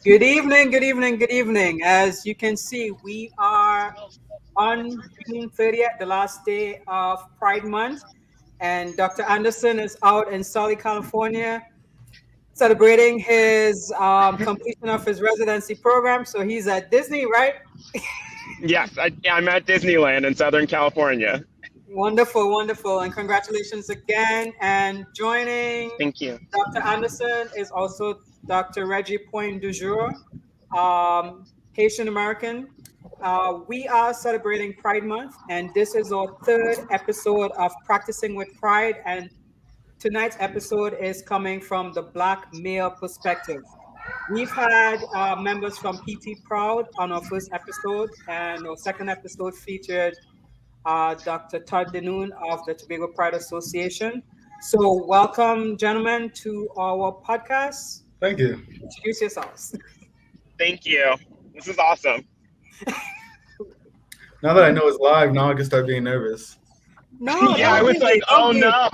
Good evening, good evening, good evening. As you can see, we are on June 30th, the last day of Pride Month, and Dr. Anderson is out in Southern California celebrating his completion of his residency program. So he's at Disney, right? Yes, I'm at Disneyland in Southern California. Wonderful, wonderful, and congratulations again. And joining Thank you. Dr. Anderson is also Dr. Regi Pointdujour, Haitian American. We are celebrating Pride Month, and this is our third episode of Practicing with Pride. And tonight's episode is coming from the Black male perspective. We've had members from PT Proud on our first episode, and our second episode featured Dr. Todd Denoon of the Tobago Pride Association. So, welcome, gentlemen, to our podcast. Thank you. Introduce yourselves. Thank you. This is awesome. Now that I know it's live, now I can start being nervous. No, Yeah, I was like, oh no.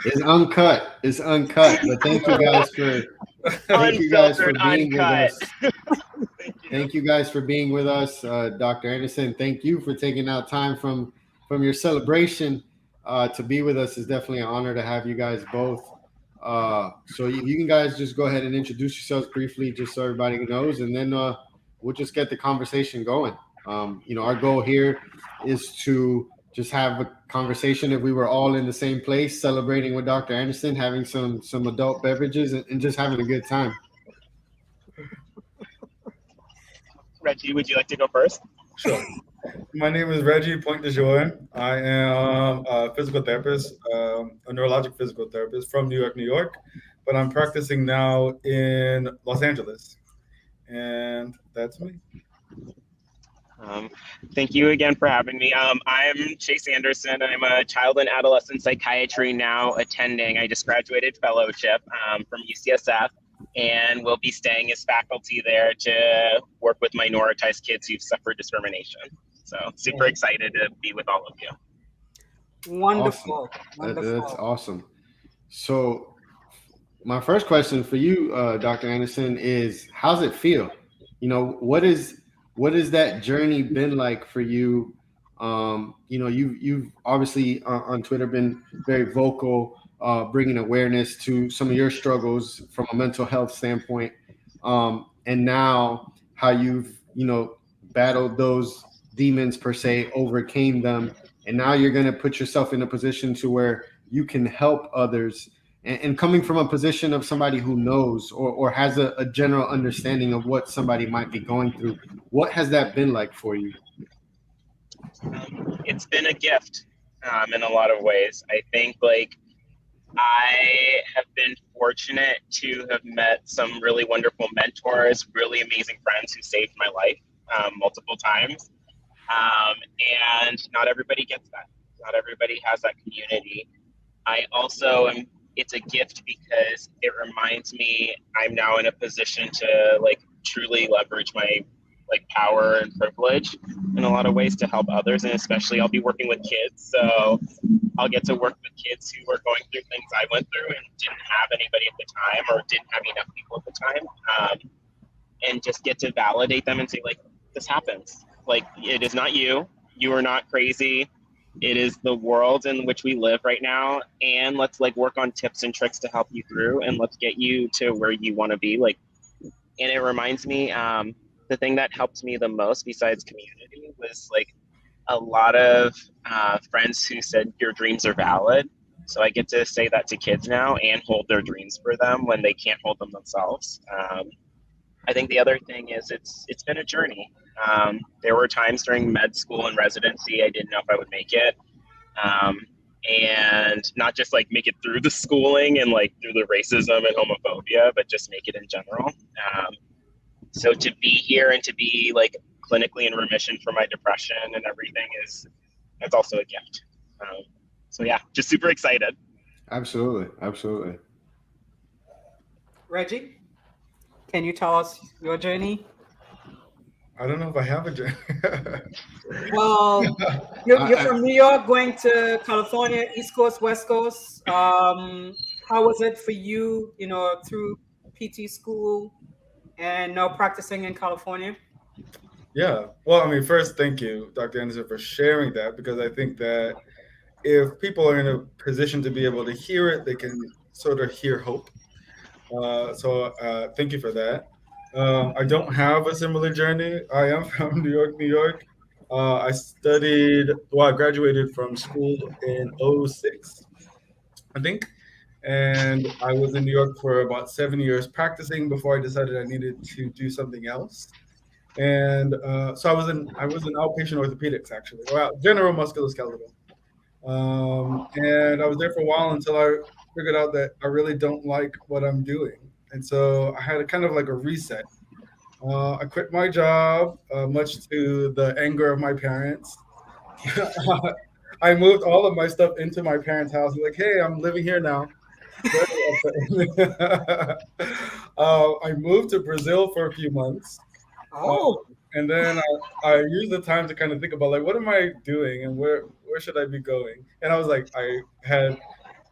It's uncut. It's uncut. But thank you guys for Unfiltered, being uncut. with us. Thank you guys for being with us, Dr. Anderson. Thank you for taking out time from your celebration to be with us. It's definitely an honor to have you guys both. So you can guys just go ahead and introduce yourselves briefly, just so everybody knows, and then we'll just get the conversation going. Our goal here is to just have a conversation. If we were all in the same place celebrating with Dr. Anderson, having some adult beverages and just having a good time. Reggie, would you like to go first? Sure. My name is Regi Pointdujour. I am a physical therapist, a neurologic physical therapist from New York, but I'm practicing now in Los Angeles. And that's me. Thank you again for having me. I'm Chase Anderson. I'm a child and adolescent psychiatry now attending. I just graduated fellowship from UCSF and will be staying as faculty there to work with minoritized kids who've suffered discrimination. So super excited to be with all of you. Wonderful. Awesome. Wonderful. That's awesome. So my first question for you, Dr. Anderson, is how's it feel? What has that journey been like for you? You've obviously on Twitter been very vocal, bringing awareness to some of your struggles from a mental health standpoint, and now how you've battled those demons per se, overcame them, and now you're going to put yourself in a position to where you can help others. And coming from a position of somebody who knows or has a general understanding of what somebody might be going through, what has that been like for you? It's been a gift in a lot of ways. I think I have been fortunate to have met some really wonderful mentors, really amazing friends who saved my life multiple times. And not everybody gets that. Not everybody has that community. I also am. It's a gift because it reminds me I'm now in a position to truly leverage my power and privilege in a lot of ways to help others, and especially I'll be working with kids, so I'll get to work with kids who are going through things I went through and didn't have anybody at the time or didn't have enough people at the time, and just get to validate them and say this happens. It is not you. You are not crazy. It is the world in which we live right now, and let's work on tips and tricks to help you through, and let's get you to where you want to be. And it reminds me, the thing that helped me the most besides community was a lot of friends who said your dreams are valid. So I get to say that to kids now and hold their dreams for them when they can't hold them themselves. I think the other thing is it's been a journey. There were times during med school and residency I didn't know if I would make it, and not just make it through the schooling and through the racism and homophobia, but just make it in general. So to be here and to be clinically in remission for my depression and everything that's also a gift. So yeah, just super excited. Absolutely. Reggie, can you tell us your journey? I don't know if I have a journey. Well, you're from New York going to California, East Coast, West Coast. How was it for you, through PT school and now practicing in California? Yeah. Well, I mean, first, thank you, Dr. Anderson, for sharing that, because I think that if people are in a position to be able to hear it, they can sort of hear hope. So thank you for that. I don't have a similar journey. I am from New York, New York. I graduated from school in '06, I think. And I was in New York for about 7 years practicing before I decided I needed to do something else. And so I was in outpatient orthopedics, actually, well, general musculoskeletal. And I was there for a while until I figured out that I really don't like what I'm doing. And so I had a kind of like a reset. I quit my job, much to the anger of my parents. I moved all of my stuff into my parents' house. Like, hey, I'm living here now. Very upset. I moved to Brazil for a few months. Oh, And then I used the time to kind of think about, like, what am I doing and where should I be going? And I was like, I had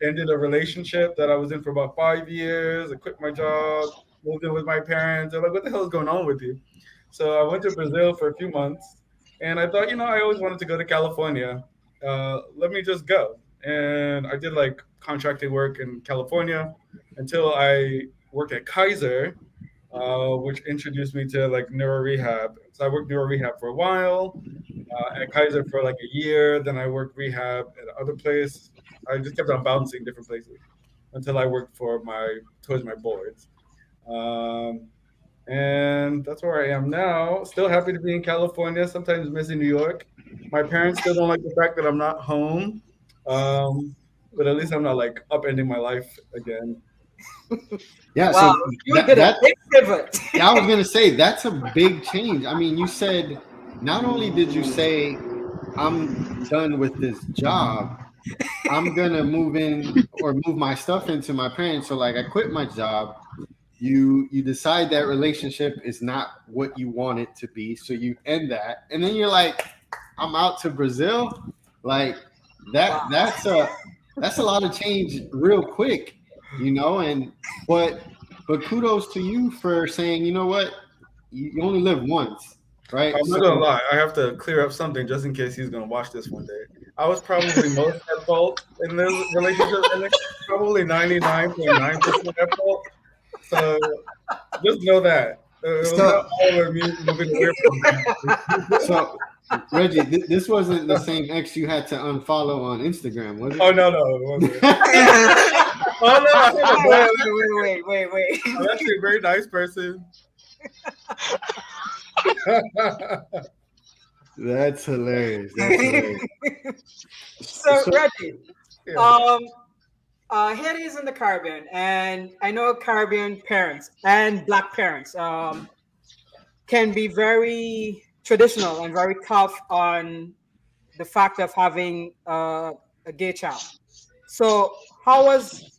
ended a relationship that I was in for about 5 years. I quit my job, moved in with my parents. They're like, what the hell is going on with you? So I went to Brazil for a few months, and I thought, I always wanted to go to California. Let me just go. And I did like contracting work in California until I worked at Kaiser, which introduced me to like neuro rehab. So I worked neuro rehab for a while, at Kaiser for like a year. Then I worked rehab at other place. I just kept on bouncing different places until I worked towards my boards. Um, and that's where I am now. Still happy to be in California. Sometimes missing New York. My parents still don't like the fact that I'm not home, but at least I'm not like upending my life again. Yeah, wow. so You did a big pivot. yeah, I was gonna say that's a big change. I mean, you said not only did you say I'm done with this job, I'm gonna move my stuff into my parents. So like I quit my job. You decide that relationship is not what you want it to be, so you end that, and then you're like, I'm out to Brazil. Like Wow. that's a lot of change real quick, and but kudos to you for saying, you know what, you only live once, right? I'm not gonna lie. I have to clear up something just in case he's gonna watch this one day. I was probably most at fault in this relationship, and probably 99.9% at fault. So just know that it was not all of me moving away from him. So Reggie, this wasn't the same ex you had to unfollow on Instagram, was it? Oh no, it wasn't. Oh no, Wait. I'm actually a very nice person. That's hilarious. That's hilarious. So, Reggie, Yeah. Haiti is in the Caribbean, and I know Caribbean parents and Black parents can be very traditional and very tough on the fact of having a gay child. So, how was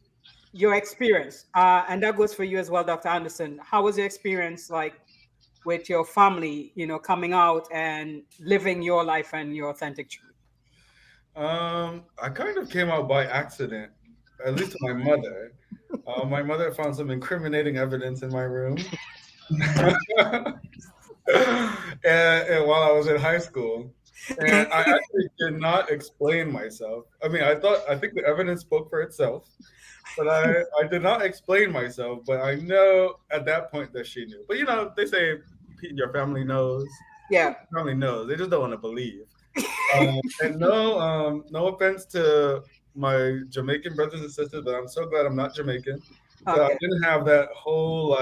your experience? And that goes for you as well, Dr. Anderson. How was your experience like with your family, coming out and living your life and your authentic truth? I kind of came out by accident, at least to my mother. My mother found some incriminating evidence in my room. and while I was in high school, and I actually did not explain myself. I mean, I think the evidence spoke for itself, but I did not explain myself. But I know at that point that she knew. But they say your family knows. Yeah. Family knows. They just don't want to believe. And no offense to my Jamaican brothers and sisters, but I'm so glad I'm not Jamaican. So I didn't have that whole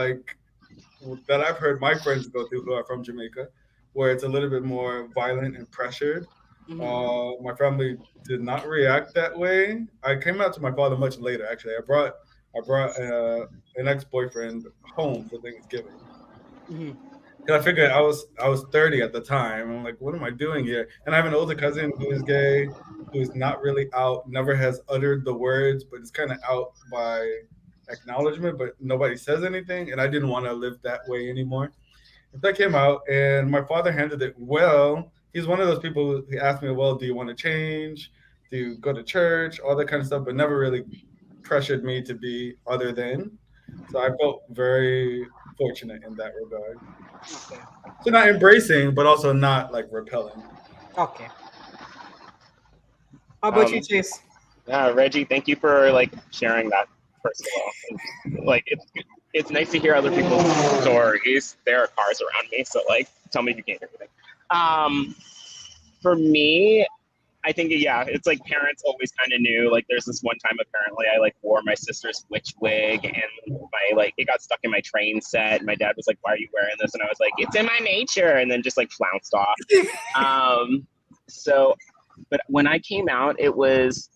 that I've heard my friends go through who are from Jamaica, where it's a little bit more violent and pressured. Mm-hmm. My family did not react that way. I came out to my father much later. Actually, I brought an ex-boyfriend home for Thanksgiving. Mm-hmm. I figured I was 30 at the time. I'm like, what am I doing here? And I have an older cousin who is gay, who is not really out, never has uttered the words, but is kind of out by acknowledgement, but nobody says anything. And I didn't want to live that way anymore. And that came out, and my father handled it well. He's one of those people who asked me, well, do you want to change? Do you go to church? All that kind of stuff, but never really pressured me to be other than. So I felt very fortunate in that regard. Okay. So not embracing, but also not like repelling. Okay. How about you, Um, Chase? Reggie, thank you for like sharing that. First of all, like it's nice to hear other people's stories. There are cars around me, so like tell me if you can't hear anything. For me, I think yeah, it's like parents always kind of knew. Like there's this one time apparently I like wore my sister's witch wig and my like it got stuck in my train set. My dad was like, "Why are you wearing this?" And I was like, "It's in my nature," and then just like flounced off. So, but when I came out, it was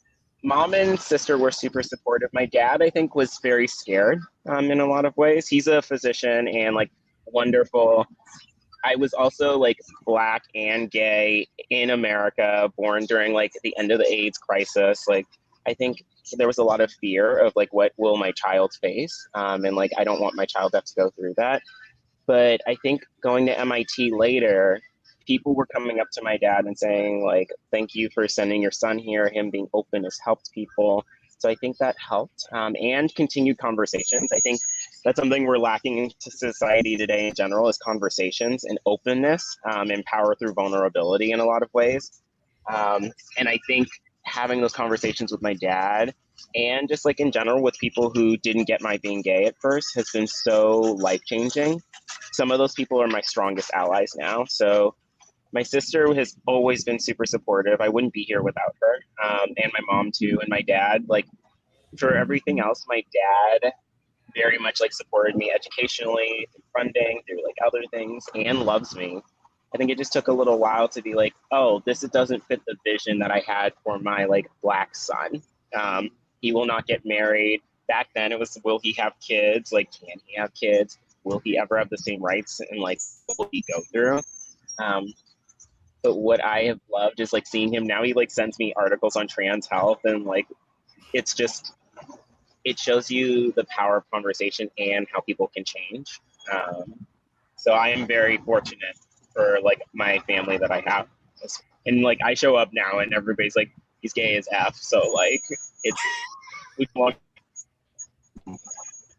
mom and sister were super supportive. My dad, I think, was very scared in a lot of ways. He's a physician and like wonderful. I was also like black and gay in America, born during like the end of the AIDS crisis. Like, I think there was a lot of fear of like, what will my child face? And like, I don't want my child to have to go through that. But I think going to MIT later, people were coming up to my dad and saying like, thank you for sending your son here. Him being open has helped people. So I think that helped, and continued conversations. I think that's something we're lacking in society today in general is conversations and openness, and power through vulnerability in a lot of ways. And I think having those conversations with my dad and just like in general with people who didn't get my being gay at first has been so life-changing. Some of those people are my strongest allies now. So my sister has always been super supportive. I wouldn't be here without her, and my mom too, and my dad. Like for everything else, my dad very much like supported me educationally, through funding, through like other things, and loves me. I think it just took a little while to be like, oh, this doesn't fit the vision that I had for my like black son. He will not get married. Back then, it was, will he have kids? Like, can he have kids? Will he ever have the same rights? And like, what will he go through? But what I have loved is like seeing him now. He like sends me articles on trans health, and like it's just it shows you the power of conversation and how people can change. So I am very fortunate for like my family that I have, and like I show up now, and everybody's like, he's gay as F. So like it's we want.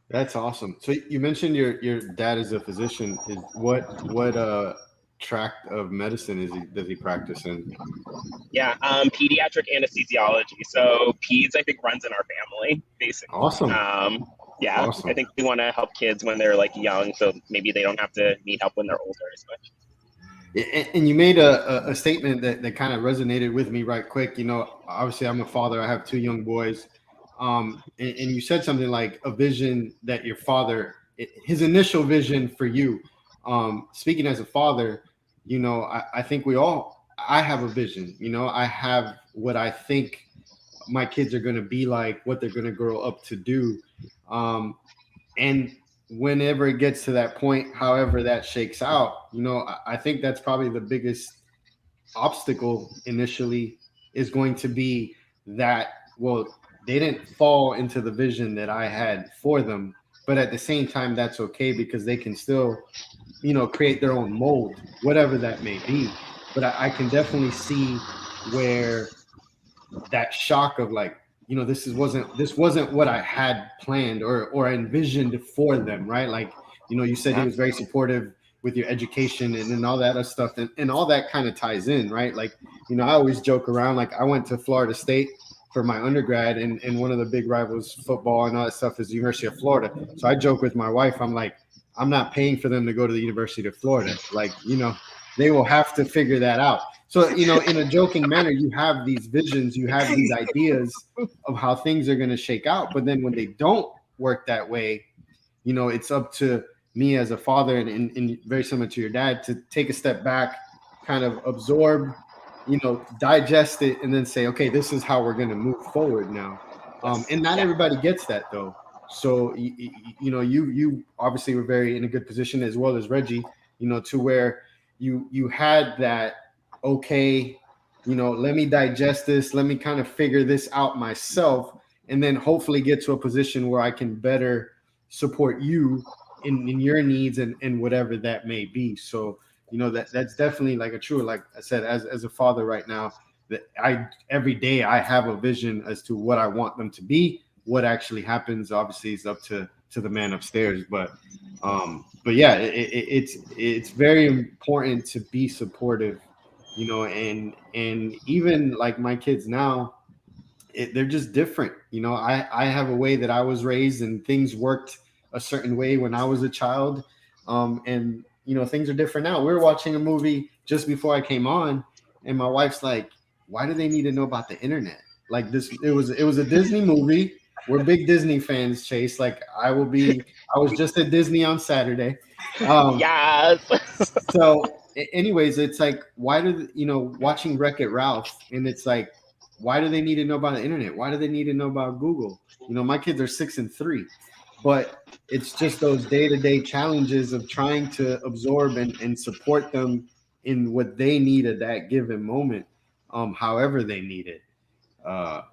That's awesome. So you mentioned your dad is a physician. Is what tract of medicine does he practice in? Yeah, pediatric anesthesiology. So peds, I think, runs in our family, basically. Awesome. Yeah, Awesome. I think we want to help kids when they're like young, so maybe they don't have to need help when they're older as much. And you made a statement that kind of resonated with me right quick. You know, obviously I'm a father. I have two young boys. And you said something like a vision that your father, his initial vision for you. Speaking as a father, you know, I think I have a vision. You know, I have what I think my kids are going to be like, what they're going to grow up to do. And whenever it gets to that point, however that shakes out, you know, I think that's probably the biggest obstacle initially is going to be that, well, they didn't fall into the vision that I had for them. But at the same time, that's okay because they can still, you know, create their own mold, whatever that may be. But I can definitely see where that shock of like, you know, this wasn't what I had planned or envisioned for them, right? Like, you know, you said he was very supportive with your education and all that other stuff, and all that kind of ties in, right? Like, you know, I always joke around, like I went to Florida State for my undergrad, and one of the big rivals, football and all that stuff, is the University of Florida. So I joke with my wife, I'm like, I'm not paying for them to go to the University of Florida. Like, you know, they will have to figure that out. So, you know, in a joking manner, you have these visions, you have these ideas of how things are going to shake out. But then when they don't work that way, you know, it's up to me as a father and very similar to your dad to take a step back, kind of absorb, you know, digest it, and then say, okay, this is how we're going to move forward now. And not everybody gets that though. So, you know, you obviously were very in a good position, as well as Reggie, you know, to where you had that, okay, you know, let me digest this, let me kind of figure this out myself, and then hopefully get to a position where I can better support you in your needs and whatever that may be. So, you know, that's definitely like a true, like I said, as a father right now, that every day I have a vision as to what I want them to be. What actually happens obviously is up to to the man upstairs. But yeah, it's very important to be supportive, you know, and even like my kids now, they're just different. You know, I have a way that I was raised, and things worked a certain way when I was a child. And you know, things are different now. We were watching a movie just before I came on, and my wife's like, "Why do they need to know about the internet?" Like this, it was a Disney movie. We're big Disney fans, Chase. Like I was just at Disney on Saturday. Yes. So, anyways, it's like, why do you know, watching Wreck-It Ralph, and it's like, why do they need to know about the internet? Why do they need to know about Google? You know, my kids are 6 and 3, but it's just those day-to-day challenges of trying to absorb and support them in what they need at that given moment, however they need it.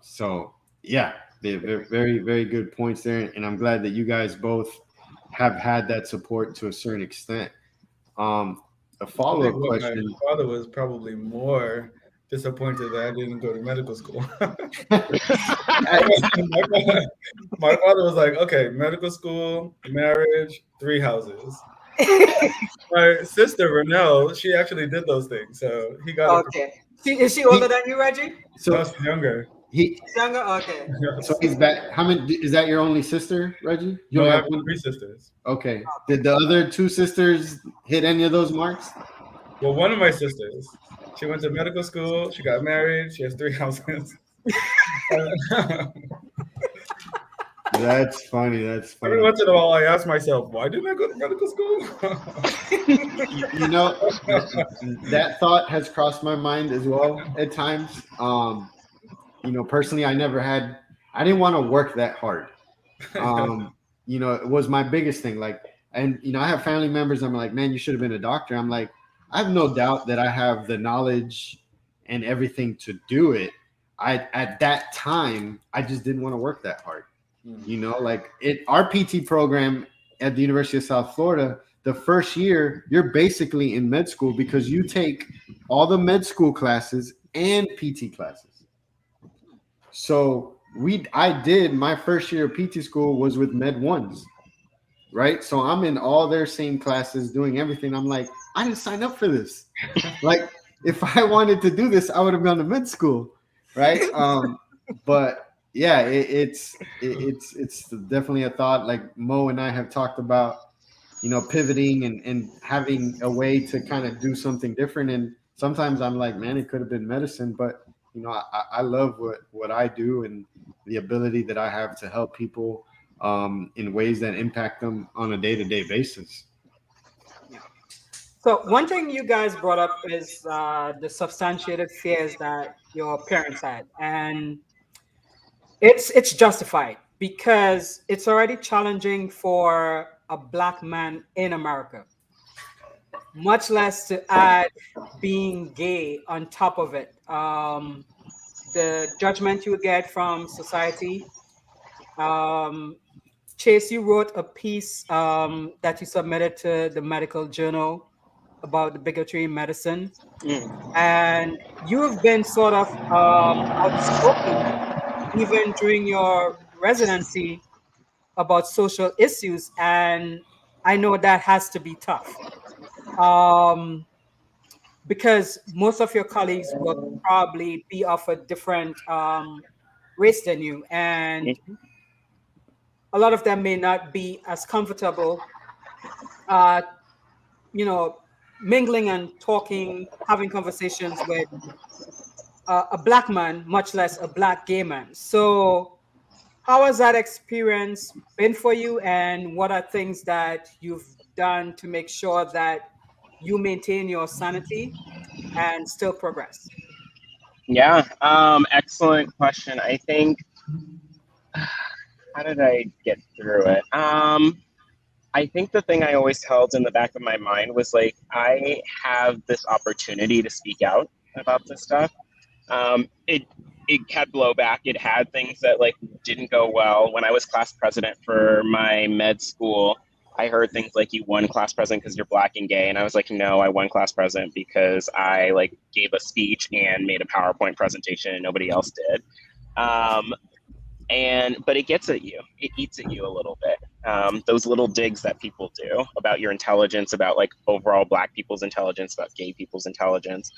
So yeah, they're very, very good points there. And I'm glad that you guys both have had that support to a certain extent. A follow-up question. My father was probably more disappointed that I didn't go to medical school. My father was like, okay, medical school, marriage, 3 houses. My sister Renelle, she actually did those things, so he got Okay. Is she older than you, Reggie? No, she's younger. She's younger? Okay. So he's back. How many? Is that your only sister, Reggie? You No, I only have 3 sisters. Okay. Did the other 2 sisters hit any of those marks? Well, one of my sisters, she went to medical school, she got married, she has 3 houses. That's funny. That's funny. Every once in a while, I ask myself, why didn't I go to medical school? You know, that thought has crossed my mind as well at times. You know, personally, I didn't want to work that hard. You know, it was my biggest thing. Like, and, you know, I have family members, I'm like, man, you should have been a doctor. I'm like, I have no doubt that I have the knowledge and everything to do it. At that time, I just didn't want to work that hard. You know, like our PT program at the University of South Florida, the first year, you're basically in med school because you take all the med school classes and PT classes. So I did my first year of PT school was with med ones, right? So I'm in all their same classes doing everything. I'm like, I didn't sign up for this. Like, if I wanted to do this, I would have gone to med school, right? But yeah, it's definitely a thought. Like Mo and I have talked about, you know, pivoting and having a way to kind of do something different. And sometimes I'm like, man, it could have been medicine, but you know, I love what I do and the ability that I have to help people in ways that impact them on a day-to-day basis. So one thing you guys brought up is the substantiated fears that your parents had, and it's justified because it's already challenging for a Black man in America, much less to add being gay on top of it. The judgment you get from society. Chase, you wrote a piece that you submitted to the medical journal about the bigotry in medicine. And you've been sort of outspoken even during your residency about social issues. And I know that has to be tough. Because most of your colleagues will probably be of a different race than you. And a lot of them may not be as comfortable, you know, mingling and talking, having conversations with a Black man, much less a Black gay man. So how has that experience been for you? And what are things that you've done to make sure that you maintain your sanity and still progress? Yeah, excellent question. I think, how did I get through it? I think the thing I always held in the back of my mind was like, I have this opportunity to speak out about this stuff. It had blowback. It had things that like didn't go well. When I was class president for my med school, I heard things like, you won class president because you're Black and gay. And I was like, no, I won class president because I like gave a speech and made a PowerPoint presentation and nobody else did. But it gets at you. It eats at you a little bit. those little digs that people do about your intelligence, about like overall Black people's intelligence, about gay people's intelligence.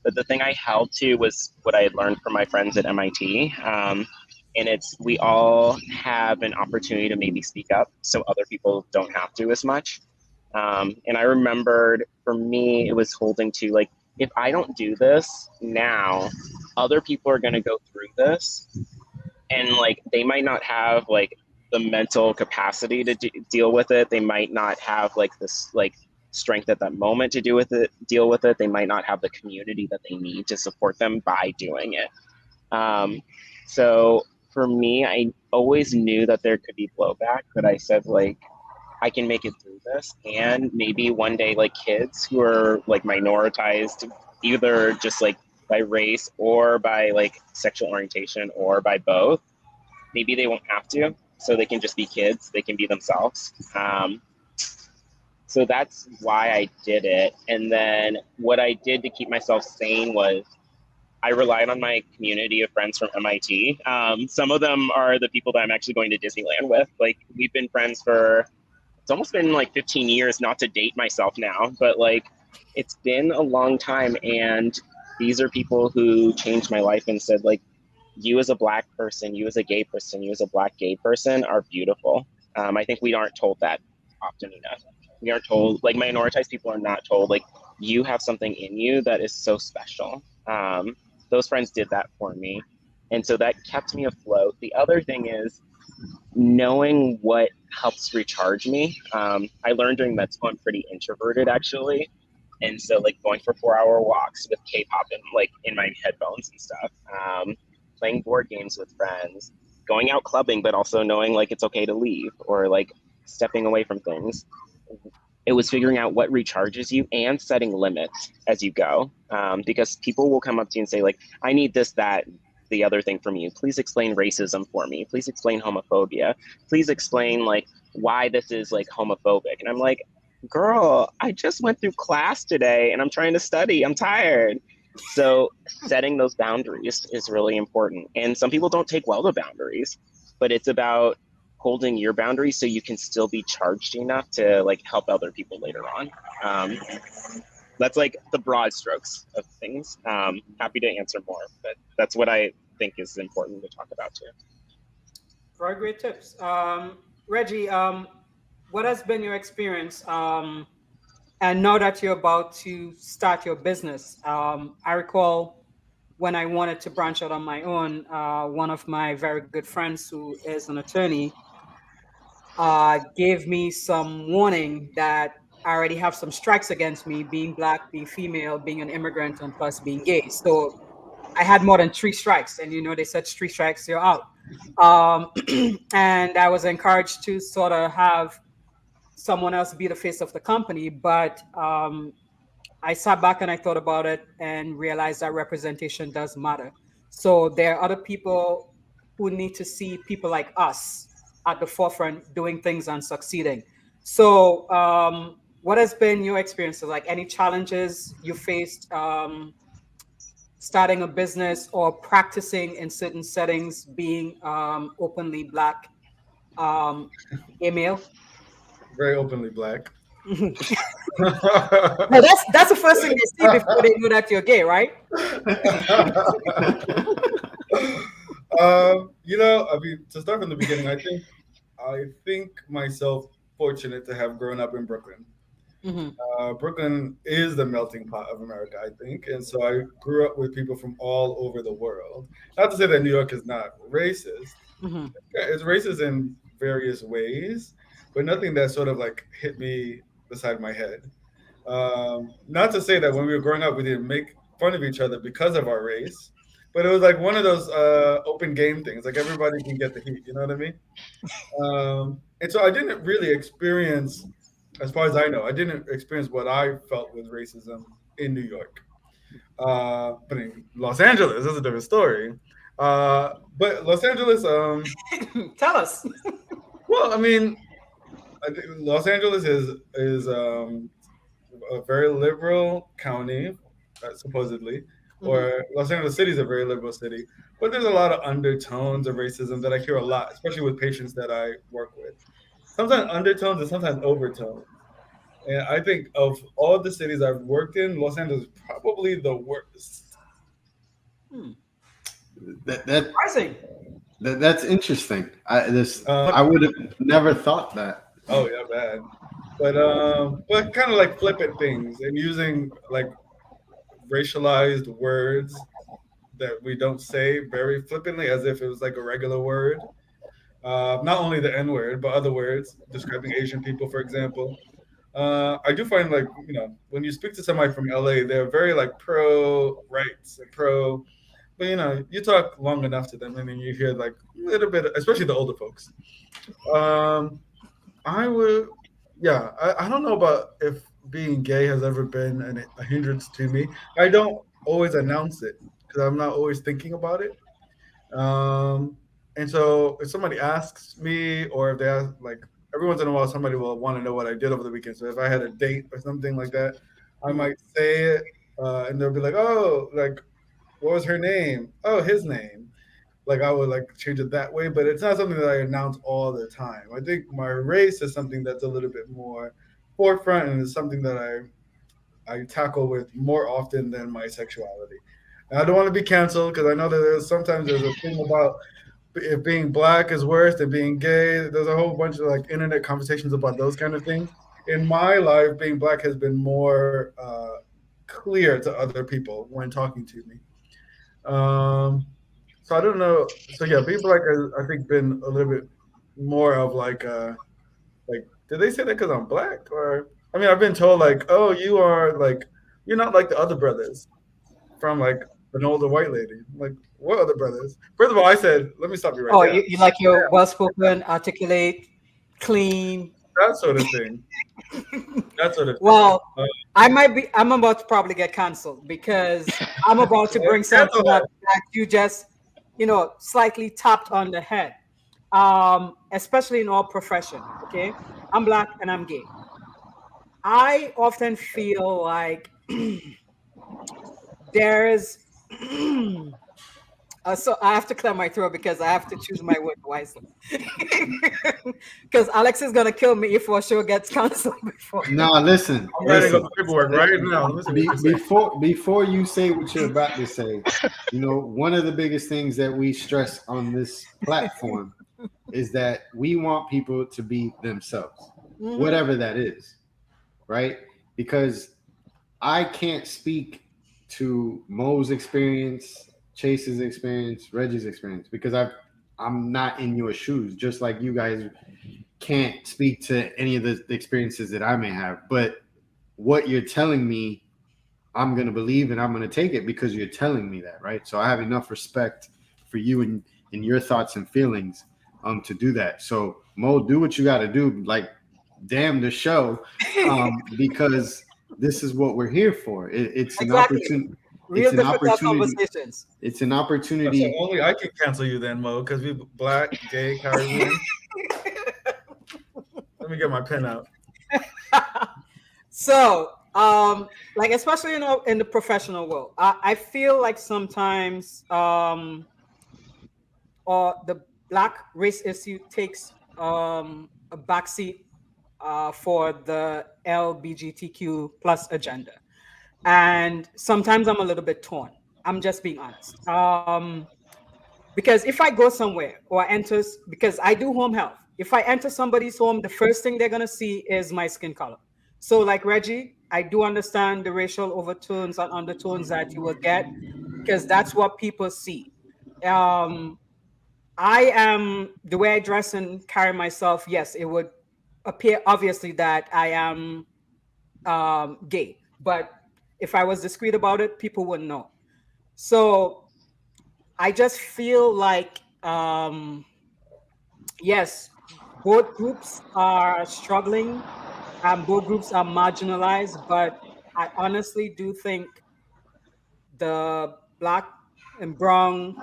But the thing I held to was what I had learned from my friends at MIT. And it's, we all have an opportunity to maybe speak up so other people don't have to as much. And I remembered, for me, it was holding to like, if I don't do this now, other people are going to go through this, and like they might not have like the mental capacity to deal with it. They might not have like this like strength at that moment to deal with it. They might not have the community that they need to support them by doing it. So for me, I always knew that there could be blowback, but I said like, I can make it through this. And maybe one day, like kids who are like minoritized, either just like by race or by like sexual orientation or by both, maybe they won't have to. So they can just be kids, they can be themselves. So that's why I did it. And then what I did to keep myself sane was I relied on my community of friends from MIT. Some of them are the people that I'm actually going to Disneyland with. Like we've been friends for, it's almost been like 15 years, not to date myself now, but like it's been a long time. And these are people who changed my life and said like, you as a Black person, you as a gay person, you as a Black gay person are beautiful. I think we aren't told that often enough. We aren't told, like minoritized people are not told, like you have something in you that is so special. Those friends did that for me. And so that kept me afloat. The other thing is knowing what helps recharge me. I learned during med school I'm pretty introverted actually. And so like going for 4-hour walks with K-pop and like in my headphones and stuff, playing board games with friends, going out clubbing, but also knowing like it's okay to leave or like stepping away from things. It was figuring out what recharges you and setting limits as you go. Because people will come up to you and say like, I need this, that, the other thing from you. Please explain racism for me. Please explain homophobia. Please explain like why this is like homophobic. And I'm like, girl, I just went through class today and I'm trying to study. I'm tired. So setting those boundaries is really important. And some people don't take well to boundaries, but it's about holding your boundaries so you can still be charged enough to like help other people later on. That's like the broad strokes of things. Happy to answer more, but that's what I think is important to talk about too. Very great tips. Reggie, what has been your experience? And now that you're about to start your business, I recall when I wanted to branch out on my own, one of my very good friends who is an attorney gave me some warning that I already have some strikes against me, being Black, being female, being an immigrant, and plus being gay. So I had more than 3 strikes, and you know they said 3 strikes, you're out. And I was encouraged to sort of have someone else be the face of the company, but I sat back and I thought about it and realized that representation does matter. So there are other people who need to see people like us at the forefront doing things and succeeding. So what has been your experiences? Like any challenges you faced starting a business or practicing in certain settings, being openly Black, gay male? Very openly Black. Well, that's the first thing they see before they know that you're gay, right? You know, I mean, to start from the beginning, I think myself fortunate to have grown up in Brooklyn. Brooklyn is the melting pot of America, I think, and so I grew up with people from all over the world. Not to say that New York is not racist; it's racist in various ways, but nothing that sort of like hit me beside my head. Not to say that when we were growing up, we didn't make fun of each other because of our race, but it was like one of those open game things. Like everybody can get the heat, you know what I mean? And so I didn't really experience, as far as I know, I didn't experience what I felt was racism in New York. But in Los Angeles, that's a different story. But Los Angeles, Tell us. well, I mean, I think Los Angeles is a very liberal county, supposedly, or Los Angeles City is a very liberal city. But there's a lot of undertones of racism that I hear a lot, especially with patients that I work with. sometimes undertones and sometimes overtones. And I think of all the cities I've worked in, Los Angeles is probably the worst. That Surprising. that's interesting. Uh, I would have never thought that. oh yeah, bad. But kind of like flippant things and using like racialized words that we don't say very flippantly as if it was like a regular word. Not only the N word, but other words describing Asian people, for example. I do find like when you speak to somebody from LA, they're very like pro rights and pro. But you talk long enough to them, and then you hear like a little bit, especially the older folks. Um, I would, yeah. I don't know about if being gay has ever been a hindrance to me. I don't always announce it because I'm not always thinking about it. Um, and so if somebody asks me, or if they ask, like every once in a while, somebody will want to know what I did over the weekend. So if I had a date or something like that, I might say it, and they'll be like, "Oh, like what was her name? Oh, his name." Like I would like change it that way, but it's not something that I announce all the time. I think my race is something that's a little bit more forefront, and it's something that I tackle with more often than my sexuality. And I don't want to be canceled because I know that there's a thing about if being black is worse than being gay. There's a whole bunch of like internet conversations about those kind of things. In my life, being black has been more clear to other people when talking to me. Um, so I don't know. So yeah, being black has I think been a little bit more of like did they say that because I'm black? Or I mean I've been told like, oh, you're not like the other brothers from like an older white lady. Like, what other brothers? First of all, I said, let me stop you right Oh, there. you like you're well spoken, articulate, clean. That sort of thing. That sort of thing. Well, I'm about to probably get canceled because I'm about to bring something up that you just, slightly tapped on the head. Especially in our profession. Okay. I'm black and I'm gay. I often feel like there's so I have to clear my throat because I have to choose my word wisely. Because Alex is gonna kill me if our show gets canceled before. No, listen. I'm writing up the paperwork right now. Before you say what you're about to say, one of the biggest things that we stress on this platform is that we want people to be themselves, whatever that is, right? Because I can't speak to Mo's experience, Chase's experience, Reggie's experience, because I'm not in your shoes, just like you guys can't speak to any of the experiences that I may have. But what you're telling me, I'm going to believe and I'm going to take it because you're telling me that, right? So I have enough respect for you and your thoughts and feelings to do that. So Mo, do what you got to do, like damn the show, because this is what we're here for. It's an opportunity. Real difficult conversations. It's an opportunity. So only I can cancel you then, Mo, because we black, gay, Caribbean. Let me get my pen out. So, like especially in the professional world, I feel like sometimes or the black race issue takes a backseat for the LGBTQ plus agenda. And sometimes I'm a little bit torn. I'm just being honest. Because if I go somewhere or because I do home health, if I enter somebody's home, the first thing they're going to see is my skin color. So like Reggie, I do understand the racial overtones and undertones that you will get because that's what people see. I am, the way I dress and carry myself, yes, it would appear obviously that I am gay. But if I was discreet about it, people wouldn't know. So I just feel like, yes, both groups are struggling and both groups are marginalized, but I honestly do think the black and brown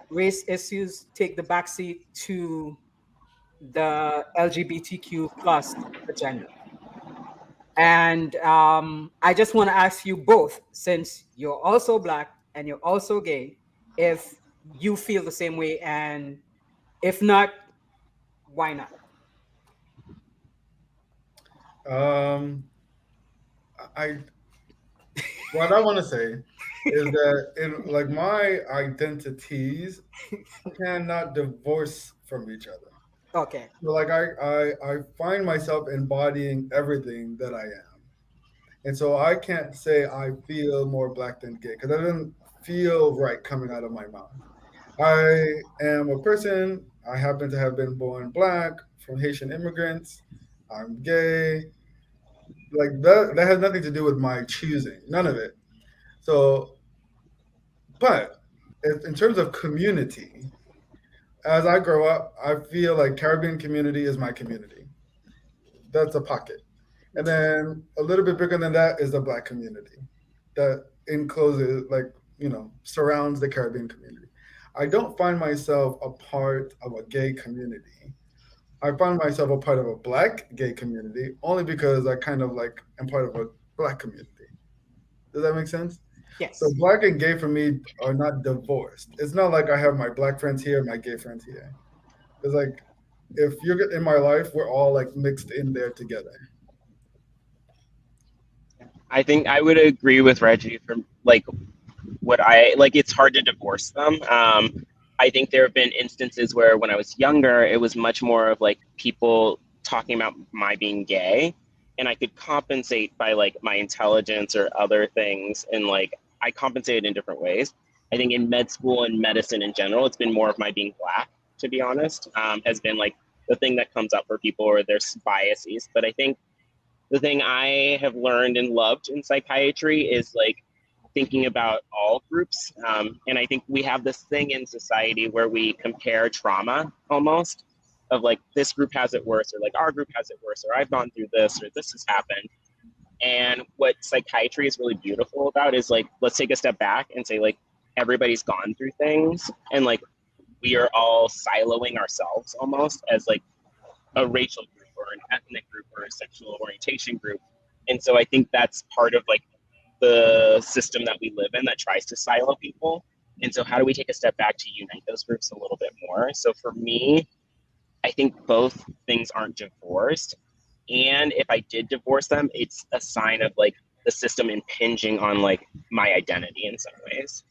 race issues take the backseat to the LGBTQ plus agenda. And I just want to ask you both, since you're also black and you're also gay, if you feel the same way, and if not, why not? I what I want to say is that in like my identities cannot divorce from each other. Okay. So like I find myself embodying everything that I am. And so I can't say I feel more black than gay because that doesn't feel right coming out of my mouth. I am a person, I happen to have been born black from Haitian immigrants. I'm gay. Like that has nothing to do with my choosing. None of it. So, but in terms of community, as I grow up, I feel like Caribbean community is my community. That's a pocket. And then a little bit bigger than that is the black community that encloses, like, surrounds the Caribbean community. I don't find myself a part of a gay community. I find myself a part of a black gay community only because I kind of like am part of a black community. Does that make sense? So Yes. black and gay for me are not divorced. It's not like I have my black friends here, my gay friends here. It's like if you're in my life, we're all like mixed in there together. I think I would agree with Reggie from like what I like. It's hard to divorce them. I think there have been instances where when I was younger, it was much more of like people talking about my being gay, and I could compensate by like my intelligence or other things, and like I compensated in different ways. I think in med school and medicine in general, it's been more of my being black, to be honest, has been like the thing that comes up for people or their biases. But I think the thing I have learned and loved in psychiatry is like thinking about all groups. And I think we have this thing in society where we compare trauma almost of like this group has it worse, or like our group has it worse, or I've gone through this, or this has happened. And what psychiatry is really beautiful about is like, let's take a step back and say, like, everybody's gone through things. And like, we are all siloing ourselves almost as like a racial group or an ethnic group or a sexual orientation group. And so I think that's part of like the system that we live in that tries to silo people. And so how do we take a step back to unite those groups a little bit more? So for me, I think both things aren't divorced. And if I did divorce them, it's a sign of like the system impinging on like my identity in some ways,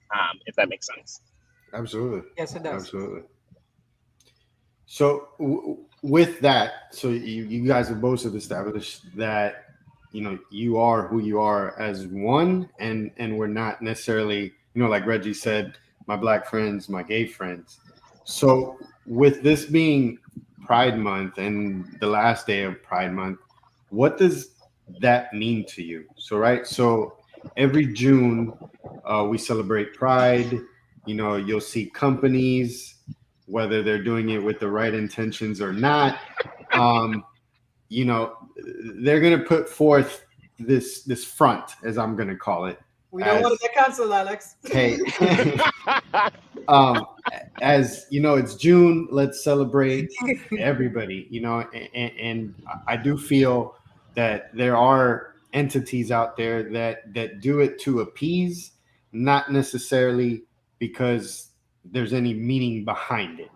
if that makes sense. Absolutely. Yes, it does. Absolutely. So with that, so you guys have both have established that you are who you are as one, and we're not necessarily like Reggie said, my black friends, my gay friends. So with this being Pride Month and the last day of Pride Month, what does that mean to you? So every June we celebrate Pride. You'll see companies, whether they're doing it with the right intentions or not, they're going to put forth this front, as I'm going to call it. We don't want to get canceled, Alex. Hey, as it's June, let's celebrate everybody, and I do feel that there are entities out there that do it to appease, not necessarily because there's any meaning behind it.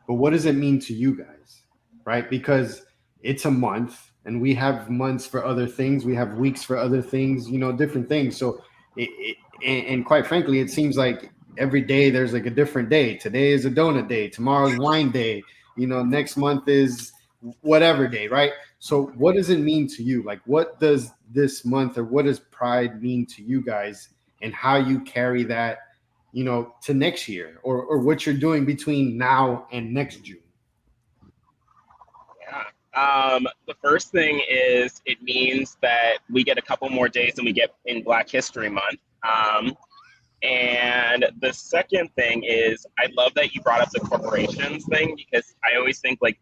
But what does it mean to you guys, right? Because it's a month, and we have months for other things. We have weeks for other things, different things. So, and quite frankly, it seems like every day there's like a different day. Today is a donut day. Tomorrow's wine day. Next month is whatever day, right? So what does it mean to you? Like, what does this month, or what does Pride mean to you guys, and how you carry that to next year, or what you're doing between now and next June? Yeah. The first thing is it means that we get a couple more days than we get in Black History Month. And the second thing is I love that you brought up the corporations thing, because I always think like,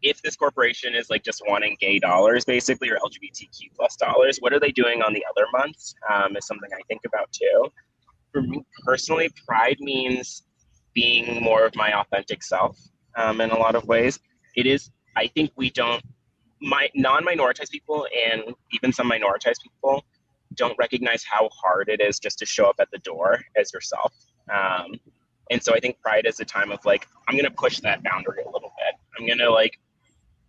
if this corporation is like just wanting gay dollars basically, or LGBTQ plus dollars, what are they doing on the other months? Is something I think about too. For me personally, Pride means being more of my authentic self in a lot of ways. It is, I think we don't, non-minoritized people and even some minoritized people don't recognize how hard it is just to show up at the door as yourself. And so I think Pride is a time of like, I'm going to push that boundary a little bit. I'm going to like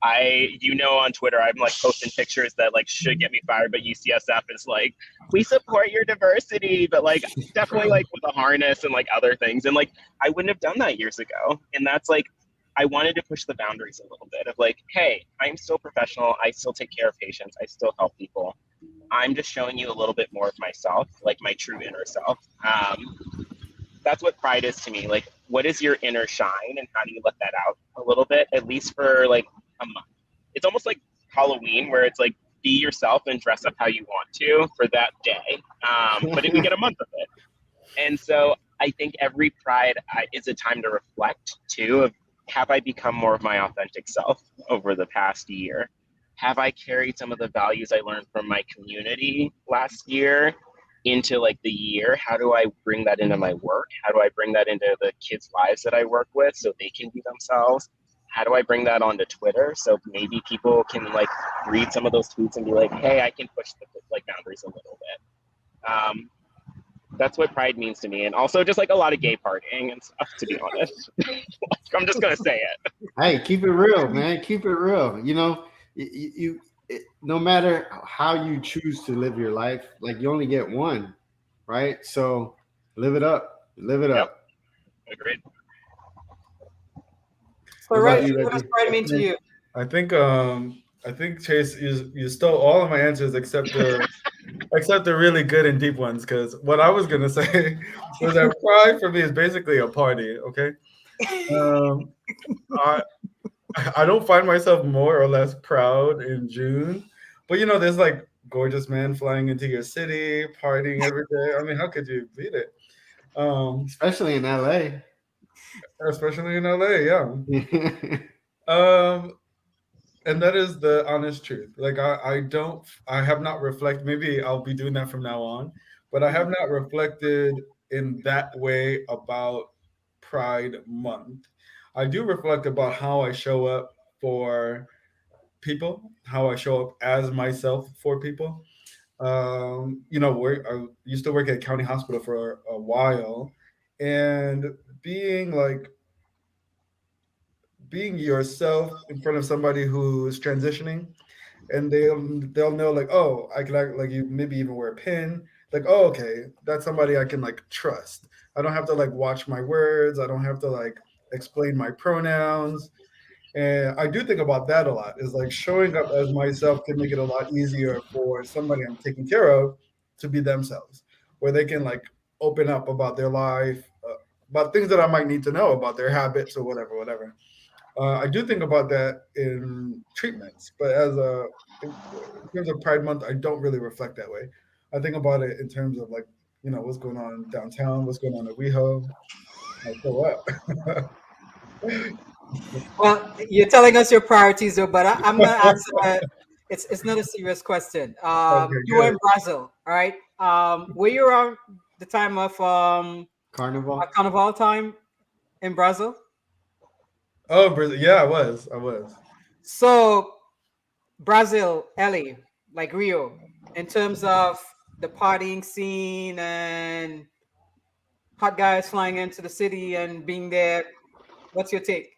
on Twitter, I'm like posting pictures that like should get me fired, but UCSF is like, we support your diversity, but like definitely like with a harness and like other things. And like, I wouldn't have done that years ago. And that's like, I wanted to push the boundaries a little bit of like, hey, I'm still professional. I still take care of patients. I still help people. I'm just showing you a little bit more of myself, like my true inner self. That's what pride is to me. Like, what is your inner shine and how do you let that out a little bit, at least for like a month? It's almost like Halloween where it's like, be yourself and dress up how you want to for that day. But we get a month of it. And so I think every pride is a time to reflect too, of have I become more of my authentic self over the past year? Have I carried some of the values I learned from my community last year into like the year? How do I bring that into my work? How do I bring that into the kids' lives that I work with so they can be themselves? How do I bring that onto Twitter so maybe people can like read some of those tweets and be like, hey, I can push the like boundaries a little bit. That's what pride means to me. And also just like a lot of gay partying and stuff, to be honest. I'm just going to say it. Hey, keep it real, man. Keep it real. You know, no matter how you choose to live your life, like you only get one, right? So live it up. Live it up. Agreed. So, Reggie, what does pride mean to you? I think Chase, you stole all of my answers except the really good and deep ones. Because what I was gonna say was that pride for me is basically a party. Okay, I don't find myself more or less proud in June, but you know, there's like gorgeous men flying into your city, partying every day. I mean, how could you beat it? Especially in LA. Especially in LA, yeah. And that is the honest truth. Like I have not reflected, maybe I'll be doing that from now on, but I have not reflected in that way about Pride Month. I do reflect about how I show up for people, how I show up as myself for people. You know, I used to work at county hospital for a while, and being yourself in front of somebody who's transitioning, and they'll know like, oh, I can act like you, maybe even wear a pin, like, oh, okay, that's somebody I can like trust. I don't have to like watch my words. I don't have to like explain my pronouns. And I do think about that a lot, is like showing up as myself can make it a lot easier for somebody I'm taking care of to be themselves, where they can like open up about their life, about things that I might need to know about their habits or whatever. I do think about that in treatments, but in terms of Pride Month, I don't really reflect that way. I think about it in terms of like, you know, what's going on downtown, what's going on at WeHo. Like, so what? Well, you're telling us your priorities, though, but I'm gonna answer. It's not a serious question. Okay, You were good. in Brazil, all right? Were you around the time of Carnival time in Brazil? Oh, Brazil. Yeah, I was. So Brazil, LA, like Rio, in terms of the partying scene and hot guys flying into the city and being there. What's your take?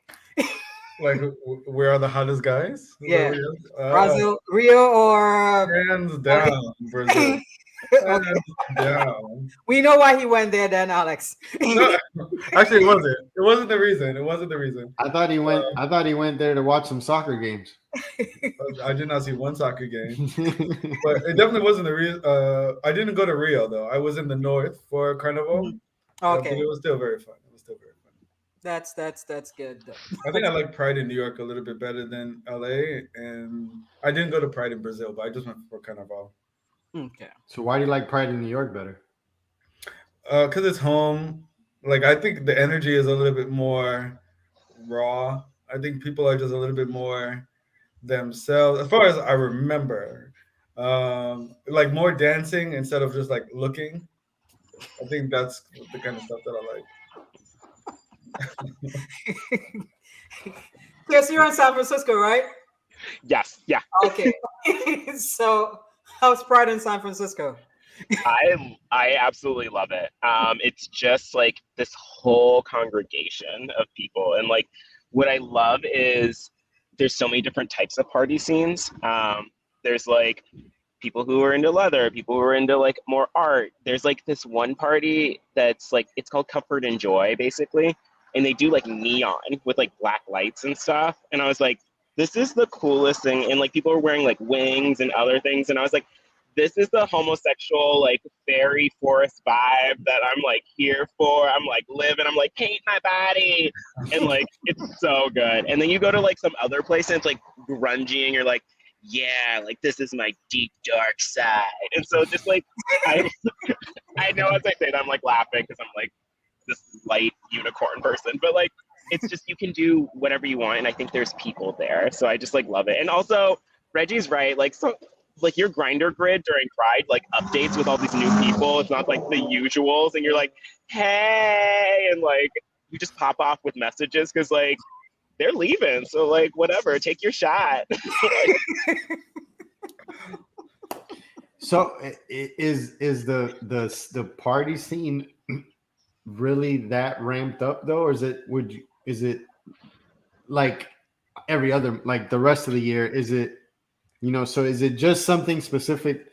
Like, where are the hottest guys? Is that Yeah, what you're asking? Brazil, Rio, or Hands down, Brazil. okay. Hands down. We know why he went there, then, Alex. No, actually, it wasn't. It wasn't the reason. It wasn't the reason. I thought he went there to watch some soccer games. I did not see one soccer game, but it definitely wasn't the reason. I didn't go to Rio though. I was in the north for Carnival. Okay, but it was still very fun. that's good. I think I like Pride in New York a little bit better than LA, and I didn't go to Pride in Brazil, but I just went for Carnival. Okay. So why do you like Pride in New York better? Because it's home. Like, I think the energy is a little bit more raw. I think people are just a little bit more themselves, as far as I remember. Like more dancing instead of just like looking. I think that's the kind of stuff that I like. Yes, you're in San Francisco, right? Yes. Yeah. Okay. So, how's Pride in San Francisco? I absolutely love it. It's just like this whole congregation of people, and like what I love is there's so many different types of party scenes. There's like people who are into leather, people who are into like more art. There's like this one party that's like, it's called Comfort and Joy basically. And they do like neon with like black lights and stuff. And I was like, this is the coolest thing. And like people are wearing like wings and other things. And I was like, this is the homosexual, like fairy forest vibe that I'm like here for. I'm like living, I'm like paint my body. And like, it's so good. And then you go to like some other place and it's like grungy and you're like, yeah, like this is my deep dark side. And so just like, I know as I say that I'm like laughing because I'm like this light unicorn person, but like, it's just, you can do whatever you want. And I think there's people there. So I just like love it. And also Reggie's right. Like, so like your grinder grid during Pride, like updates with all these new people. It's not like the usuals. And you're like, hey, and like, you just pop off with messages because like, they're leaving. So like, whatever, take your shot. So is the party scene really that ramped up though? Or is it like every other, like the rest of the year? Is it, you know, so is it just something specific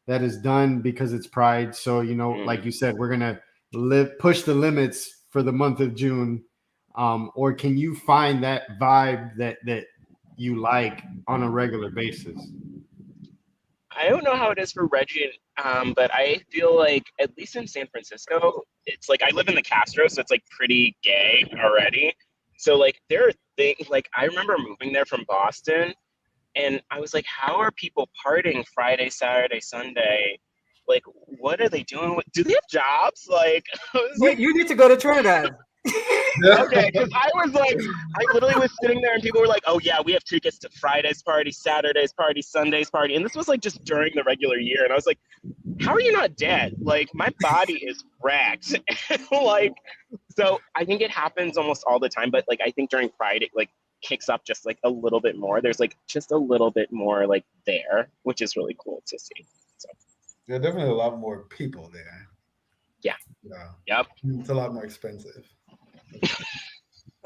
that is done because it's Pride? So, you know, like you said, we're going to push the limits for the month of June. Or can you find that vibe that you like on a regular basis? I don't know how it is for Reggie, but I feel like at least in San Francisco, it's like I live in the Castro, so it's like pretty gay already. So like there are things like I remember moving there from Boston, and I was like, how are people partying Friday, Saturday, Sunday? Like, what are they doing? Do they have jobs? Like, I was like, You need to go to Trinidad. okay, because I was like, I literally was sitting there and people were like, oh yeah, we have tickets to Friday's party, Saturday's party, Sunday's party. And this was like just during the regular year. And I was like, how are you not dead? Like my body is wrecked. Like, so I think it happens almost all the time. But like, I think during Pride, it like kicks up just like a little bit more. There's like just a little bit more like there, which is really cool to see. So There are definitely a lot more people there. yeah. Yeah. Yep. It's a lot more expensive.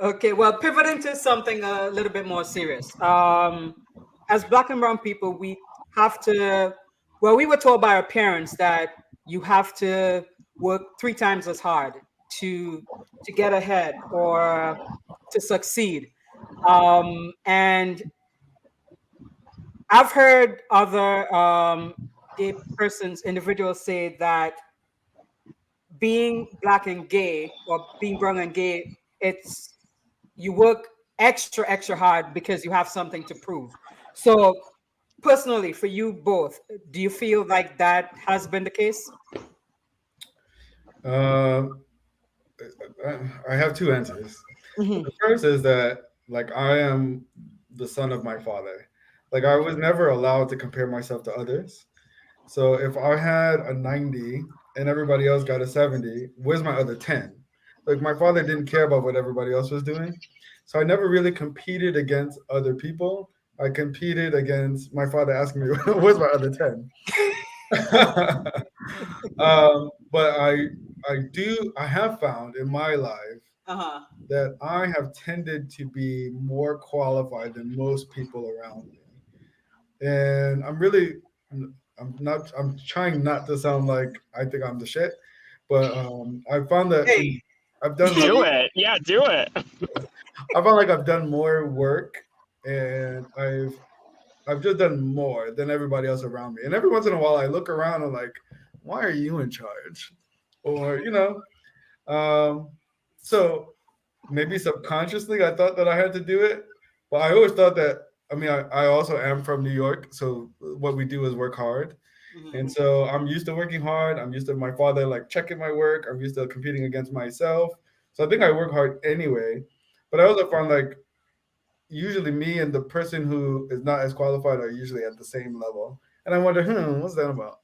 Okay, well, pivoting to something a little bit more serious. As Black and brown people, we have to, well, we were told by our parents that you have to work 3 times as hard to get ahead or to succeed. And I've heard other gay persons, individuals say that being Black and gay or being brown and gay, it's you work extra hard because you have something to prove. So personally, for you both, do you feel like that has been the case? I have 2 answers. The first is that like I am the son of my father. Like I was never allowed to compare myself to others. So if I had a 90 and everybody else got a 70, where's my other 10? Like my father didn't care about what everybody else was doing. So I never really competed against other people. I competed against my father asking me, where's my other 10? But I have found in my life that I have tended to be more qualified than most people around me. And I'm trying not to sound like I think I'm the shit, but I found that I've done Do it. Yeah, do it. I found like I've done more work and I've just done more than everybody else around me. And every once in a while I look around and like, why are you in charge? Or, you know, so maybe subconsciously I thought that I had to do it, but I always thought that, I mean, I also am from New York. So what we do is work hard. And so I'm used to working hard. I'm used to my father like checking my work. I'm used to competing against myself. So I think I work hard anyway. But I also found like usually me and the person who is not as qualified are usually at the same level. And I wonder, what's that about?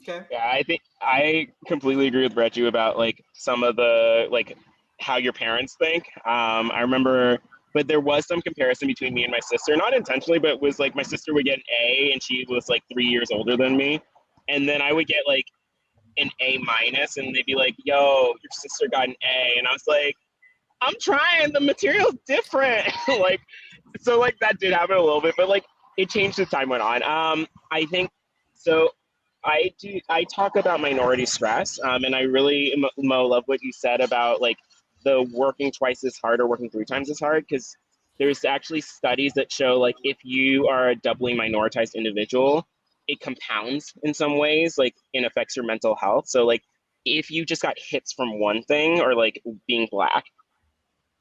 Okay. Yeah, I think I completely agree with Reggie about like some of the like how your parents think. I remember, but there was some comparison between me and my sister, not intentionally, but it was like my sister would get an A and she was like 3 years older than me. And then I would get like an A minus and they'd be like, yo, your sister got an A. And I was like, I'm trying. The material's different. Like, so like that did happen a little bit, but like it changed as time went on. I think so. I talk about minority stress, and I really Mo love what you said about like the working twice as hard or working 3 times as hard, because there's actually studies that show like if you are a doubly minoritized individual, it compounds in some ways, like and affects your mental health. So like if you just got hits from one thing, or like being black,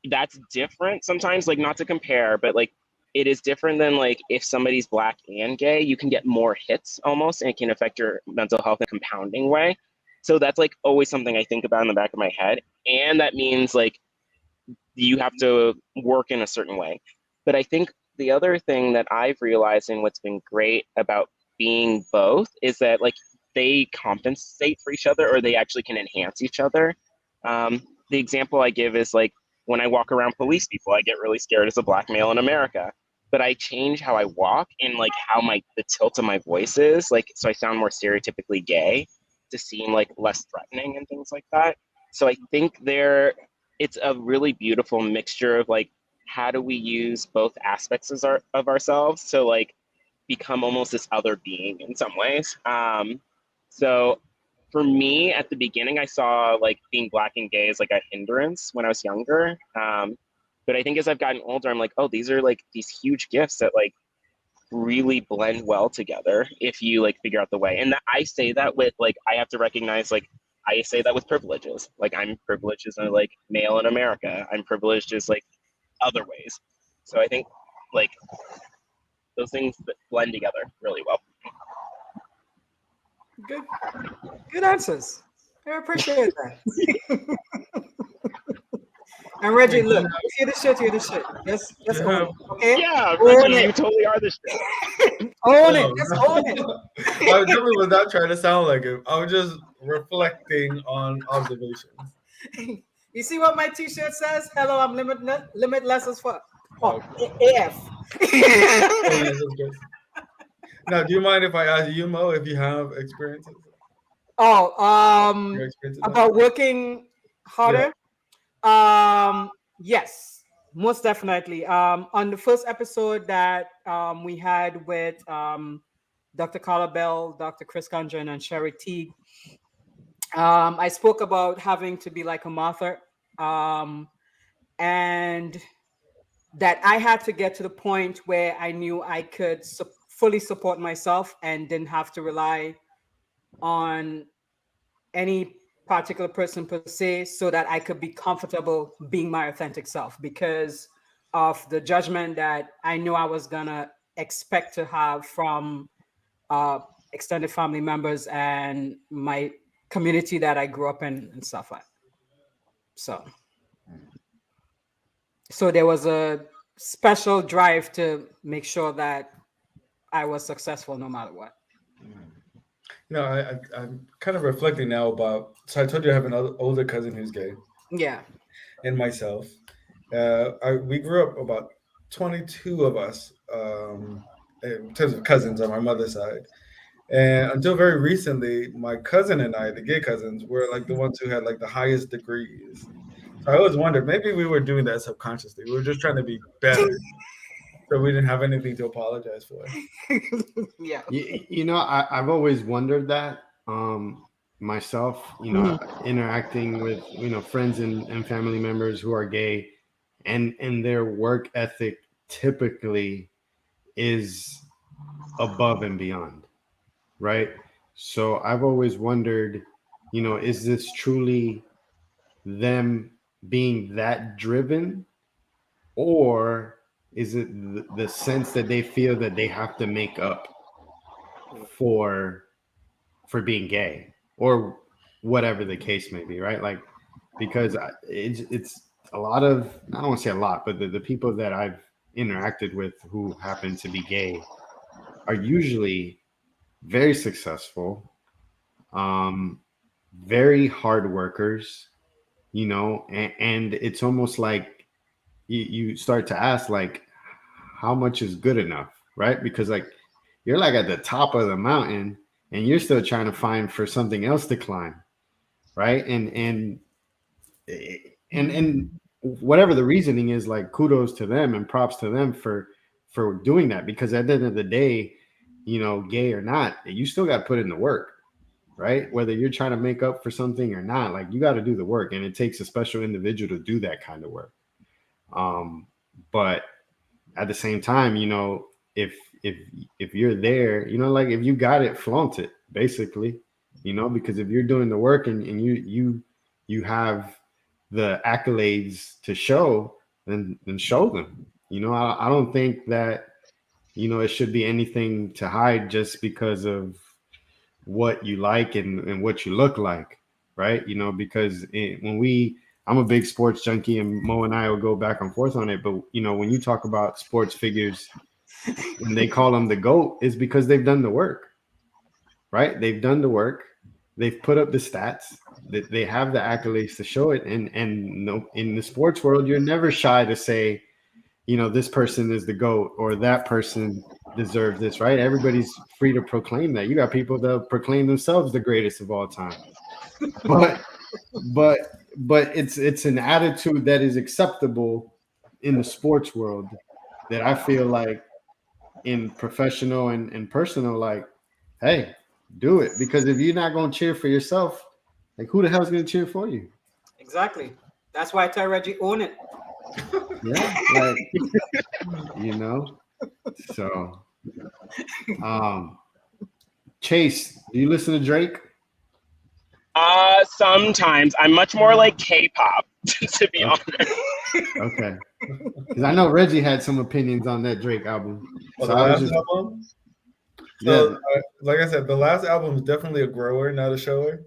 that's different sometimes, like not to compare, but like it is different than like if somebody's black and gay, you can get more hits almost, and it can affect your mental health in a compounding way. So that's like always something I think about in the back of my head. And that means like you have to work in a certain way. But I think the other thing that I've realized and what's been great about being both is that like they compensate for each other, or they actually can enhance each other. The example I give is like when I walk around police people, I get really scared as a black male in America. But I change how I walk and like how the tilt of my voice is, like so I sound more stereotypically gay to seem like less threatening and things like that. So I think it's a really beautiful mixture of like how do we use both aspects of ourselves to like become almost this other being in some ways. So for me, at the beginning, I saw like being black and gay as like a hindrance when I was younger. But I think as I've gotten older, I'm like, oh, these are like these huge gifts that like really blend well together if you like figure out the way. And I say that with like, I have to recognize like, I say that with privileges. Like I'm privileged as a like male in America. I'm privileged as like other ways. So I think like those things that blend together really well. Good answers. I appreciate that. And Reggie, look, if you're the shit, you're the shit. Just own it, okay? Yeah, Own Reggie, it. you totally are the shit. Own it. Just own it. I definitely was not trying to sound like him. I was just reflecting on observations. You see what my t-shirt says? Hello, I'm limitless as fuck. Oh, Okay. AF. Oh, yes, of course. Now, do you mind if I ask you, Mo, if you have experiences? Your experiences About working harder? Yes, most definitely. On the first episode that we had with Dr. Carla Bell, Dr. Chris Condren, and Sherry Teague, I spoke about having to be like a Martha, and that I had to get to the point where I knew I could fully support myself and didn't have to rely on any particular person per se, so that I could be comfortable being my authentic self, because of the judgment that I knew I was gonna expect to have from extended family members and my community that I grew up in and stuff like that. So there was a special drive to make sure that I was successful no matter what. You know, I'm kind of reflecting now about. So I told you I have an older cousin who's gay. Yeah. And myself. We grew up about 22 of us in terms of cousins on my mother's side. And until very recently, my cousin and I, the gay cousins, were like the ones who had like the highest degrees. So I always wondered, maybe we were doing that subconsciously. We were just trying to be better. So we didn't have anything to apologize for. Yeah. You know, I've always wondered that myself, you know, interacting with, you know, friends and family members who are gay, and their work ethic typically is above and beyond, right? So I've always wondered, you know, is this truly them being that driven, or is it the sense that they feel that they have to make up for being gay, or whatever the case may be, right? Like, because it's a lot of, I don't want to say a lot, but the people that I've interacted with who happen to be gay are usually very successful, very hard workers, you know, and it's almost like you start to ask, like, how much is good enough, right? Because like you're like at the top of the mountain and you're still trying to find for something else to climb, right? And whatever the reasoning is, like kudos to them and props to them for doing that, because at the end of the day, you know, gay or not, you still got to put in the work, right? Whether you're trying to make up for something or not, like you got to do the work, and it takes a special individual to do that kind of work. But at the same time, you know, if you're there, you know, like if you got it, flaunt it, basically, you know, because if you're doing the work and you have the accolades to show, then show them. You know, I don't think that, you know, it should be anything to hide just because of what you like and what you look like, right? You know, because I'm a big sports junkie, and Mo and I will go back and forth on it. But, you know, when you talk about sports figures, when they call them the GOAT, is because they've done the work, right? They've done the work. They've put up the stats. They have the accolades to show it. And no, in the sports world, you're never shy to say, you know, this person is the GOAT or that person deserves this, right? Everybody's free to proclaim that. You got people that proclaim themselves the greatest of all time. But it's an attitude that is acceptable in the sports world that I feel like in professional and personal, like, hey, do it. Because if you're not going to cheer for yourself, like who the hell is going to cheer for you? Exactly. That's why I tell Reggie, own it. Yeah, like, you know. So, Chase, do you listen to Drake? Sometimes. I'm much more like K-pop, to be honest. Okay. Because I know Reggie had some opinions on that Drake album. Oh, So the I last was just, album? So, yeah. like I said, the last album is definitely a grower, not a shower.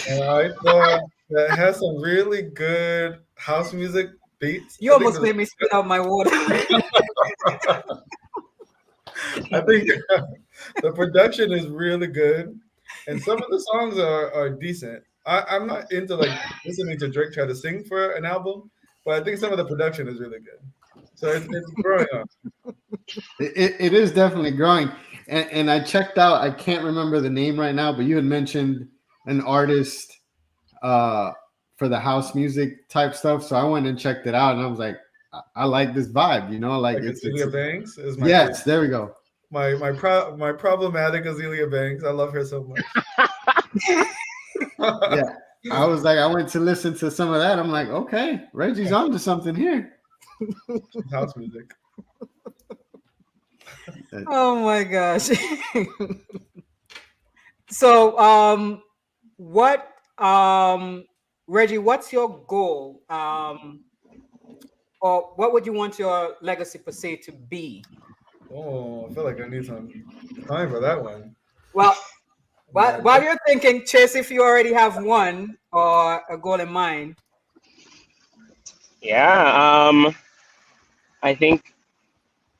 And I thought that it has some really good house music beats. You almost made me spit out my water. I think the production is really good, and some of the songs are decent. I'm not into like listening to Drake try to sing for an album, but I think some of the production is really good. So it's growing on. It is definitely growing. And I checked out, I can't remember the name right now, but you had mentioned an artist for the house music type stuff. So I went and checked it out, and I was like, I like this vibe, you know, like it's Azealia Banks is my yes, there we go. my problematic Azealia Banks. I love her so much. Yeah. I was like, I went to listen to some of that. I'm like, okay, Reggie's onto something here. House music. Oh my gosh. So what Reggie, what's your goal? Or what would you want your legacy per se to be? Oh, I feel like I need some time for that one. Well, while you're thinking, Chase, if you already have one or a goal in mind. Yeah, I think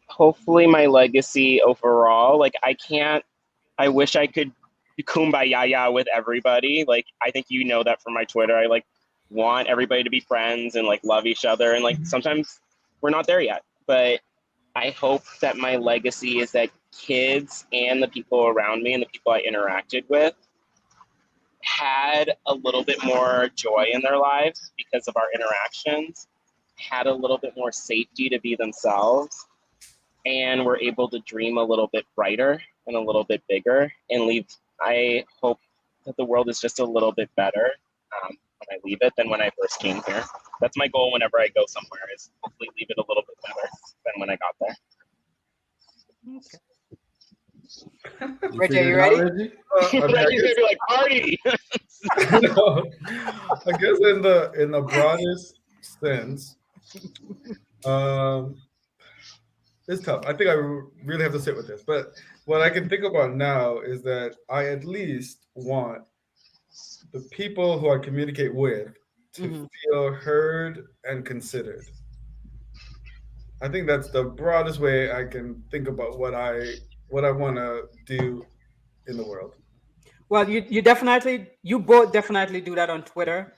hopefully my legacy overall, like I wish I could kumbaya with everybody. Like, I think you know that from my Twitter. I like want everybody to be friends and like love each other. And like sometimes we're not there yet, but I hope that my legacy is that kids and the people around me and the people I interacted with had a little bit more joy in their lives because of our interactions, had a little bit more safety to be themselves, and were able to dream a little bit brighter and a little bit bigger and leave. I hope that the world is just a little bit better when I leave it than when I first came here. That's my goal whenever I go somewhere, is hopefully leave it a little bit better than when I got there. Okay. Reggie, are you ready? Reggie's gonna be like, party. No, I guess in the broadest sense, it's tough. I think I really have to sit with this. But what I can think about now is that I at least want the people who I communicate with to feel heard and considered. I think that's the broadest way I can think about what I want to do in the world. Well, you both definitely do that on Twitter.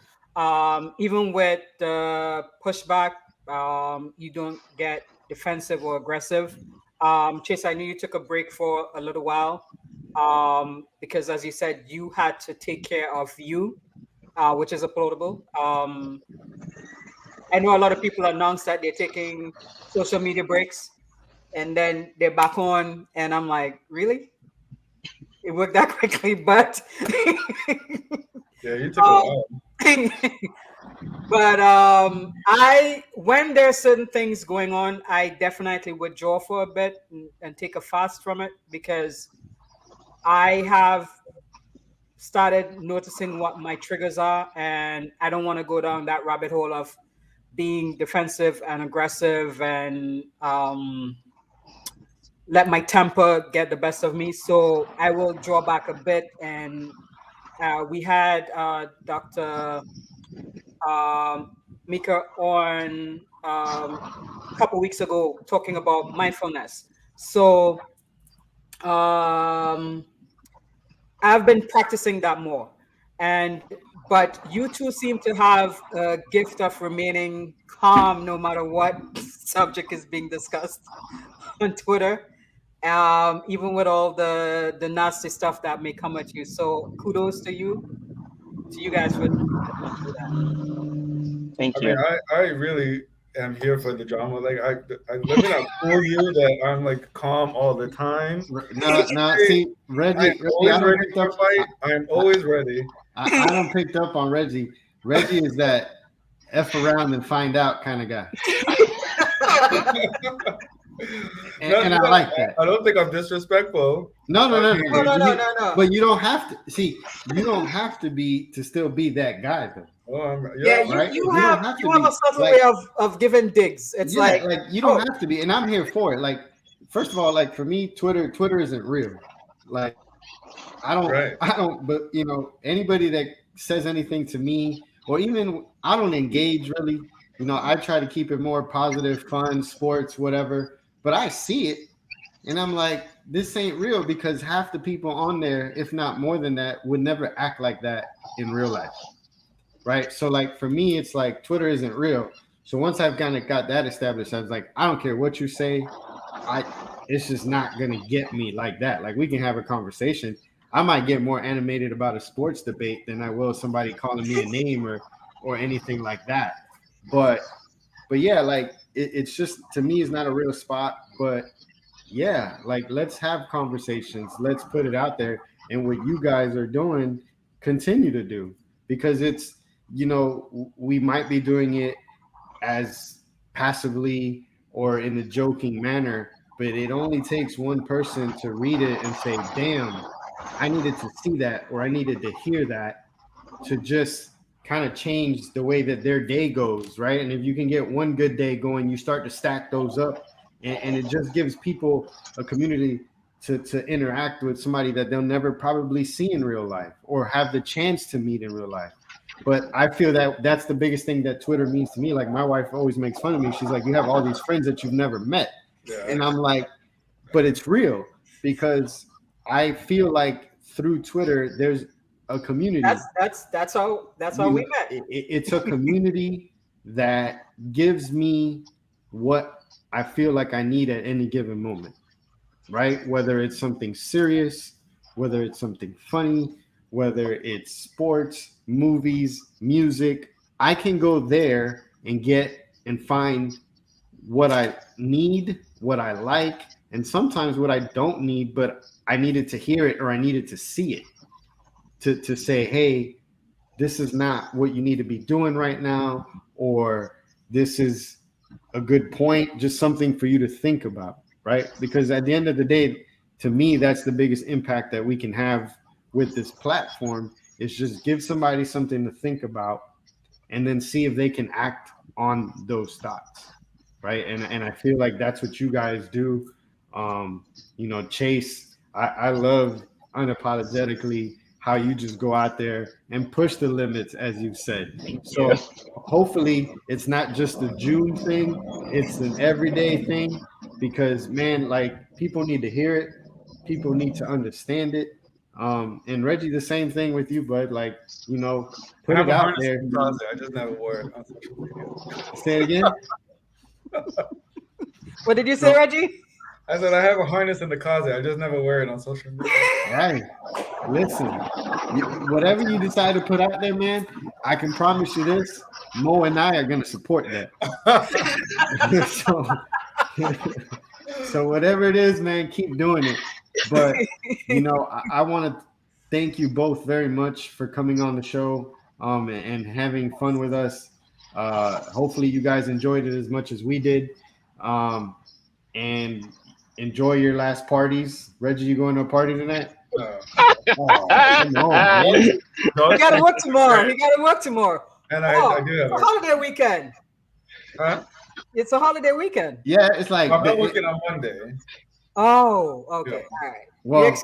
Even with the pushback, you don't get defensive or aggressive. Chase, I knew you took a break for a little while because, as you said, you had to take care of you, which is applaudable. I know a lot of people announce that they're taking social media breaks and then they're back on, and I'm like, really? It worked that quickly, but Yeah, you took a while. but I when there's certain things going on, I definitely withdraw for a bit and take a fast from it, because I have started noticing what my triggers are, and I don't want to go down that rabbit hole of being defensive and aggressive and let my temper get the best of me. So I will draw back a bit. And we had Dr. Mika on a couple weeks ago talking about mindfulness. So I've been practicing that more. But you two seem to have a gift of remaining calm no matter what subject is being discussed on Twitter, even with all the nasty stuff that may come at you. So kudos to you guys for that. Thank I you. mean, I really am here for the drama. Like I live in a cool you that I'm like calm all the time. No, see, Reggie, I'm always ready for a fight. I'm always ready. I don't picked up on Reggie. Reggie is that F around and find out kind of guy. And I like that. I don't think I'm disrespectful. No. But you don't have to see. You don't have to be to still be that guy though. Oh, Yeah, you have a subtle like, way of giving digs. It's like you don't have to be, and I'm here for it. Like, first of all, like for me, Twitter isn't real. Like, I don't. But you know, anybody that says anything to me, or even I don't engage really. You know, I try to keep it more positive, fun, sports, whatever. But I see it, and I'm like, this ain't real, because half the people on there, if not more than that, would never act like that in real life. Right. So like for me, it's like Twitter isn't real. So once I've kind of got that established, I was like, I don't care what you say. It's just not going to get me like that. Like we can have a conversation. I might get more animated about a sports debate than I will somebody calling me a name or anything like that. But yeah, like it's just, to me, it's not a real spot. But yeah, like let's have conversations. Let's put it out there. And what you guys are doing, continue to do, because it's, you know, we might be doing it as passively or in a joking manner, but it only takes one person to read it and say, damn, I needed to see that, or I needed to hear that, to just kind of change the way that their day goes, right? And if you can get one good day going, you start to stack those up, and it just gives people a community to interact with somebody that they'll never probably see in real life or have the chance to meet in real life. But I feel that that's the biggest thing that Twitter means to me. Like my wife always makes fun of me. She's like, you have all these friends that you've never met. Yeah. And I'm like, but it's real, because I feel like through Twitter, there's a community. That's how we met. It's a community that gives me what I feel like I need at any given moment, right? Whether it's something serious, whether it's something funny, whether it's sports, movies, music, I can go there and get and find what I need, what I like, and sometimes what I don't need, but I needed to hear it or I needed to see it to say, hey, this is not what you need to be doing right now, or this is a good point, just something for you to think about, right? Because at the end of the day, to me, that's the biggest impact that we can have with this platform, is just give somebody something to think about and then see if they can act on those thoughts, right? And I feel like that's what you guys do. You know, Chase, I love unapologetically how you just go out there and push the limits, as you've said. So hopefully it's not just a June thing, it's an everyday thing, because man, like people need to hear it. People need to understand it. And Reggie, the same thing with you, bud. Like, you know, put it out there. I just never wore it on social media. Say it again. What did you say, Reggie? I said I have a harness in the closet. I just never wear it on social media. Right. Listen, whatever you decide to put out there, man, I can promise you this: Mo and I are going to support that. So whatever it is, man, keep doing it. But I want to thank you both very much for coming on the show and having fun with us. Hopefully you guys enjoyed it as much as we did. And enjoy your last parties. Reggie, you going to a party tonight? Come on, he got to work tomorrow. And I do have a holiday weekend. Huh? It's a holiday weekend. Yeah, it's like I'm not working on Monday. Oh, okay. Yeah. All right. Well,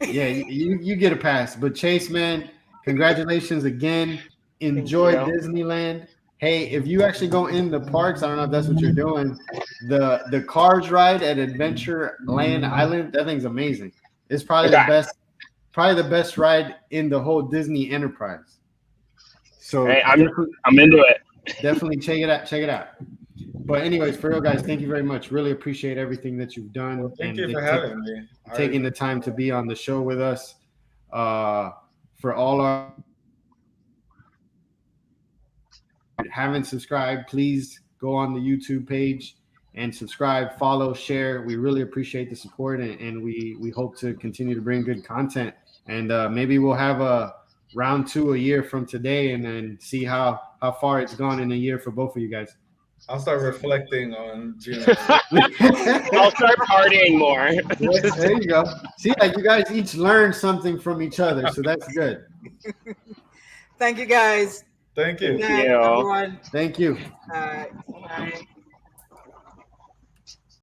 yeah, you get a pass. But Chase, man, congratulations again. Enjoy Disneyland. Hey, if you actually go in the parks, I don't know if that's what you're doing. The Cars ride at Adventureland Island, that thing's amazing. It's probably the best ride in the whole Disney enterprise. So hey, I'm into it. Definitely check it out. But anyways, for real, guys, thank you very much. Really appreciate everything that you've done. Well, thank you for having me. Taking the time to be on the show with us. For all our haven't subscribed, please go on the YouTube page and subscribe, follow, share. We really appreciate the support, and we hope to continue to bring good content. And maybe we'll have a round 2 a year from today, and then see how far it's gone in a year for both of you guys. I'll start reflecting on June. I'll start partying more. There you go. See, like you guys each learned something from each other, so that's good. Thank you, guys. Thank you. Good night, everyone. Thank you. All right.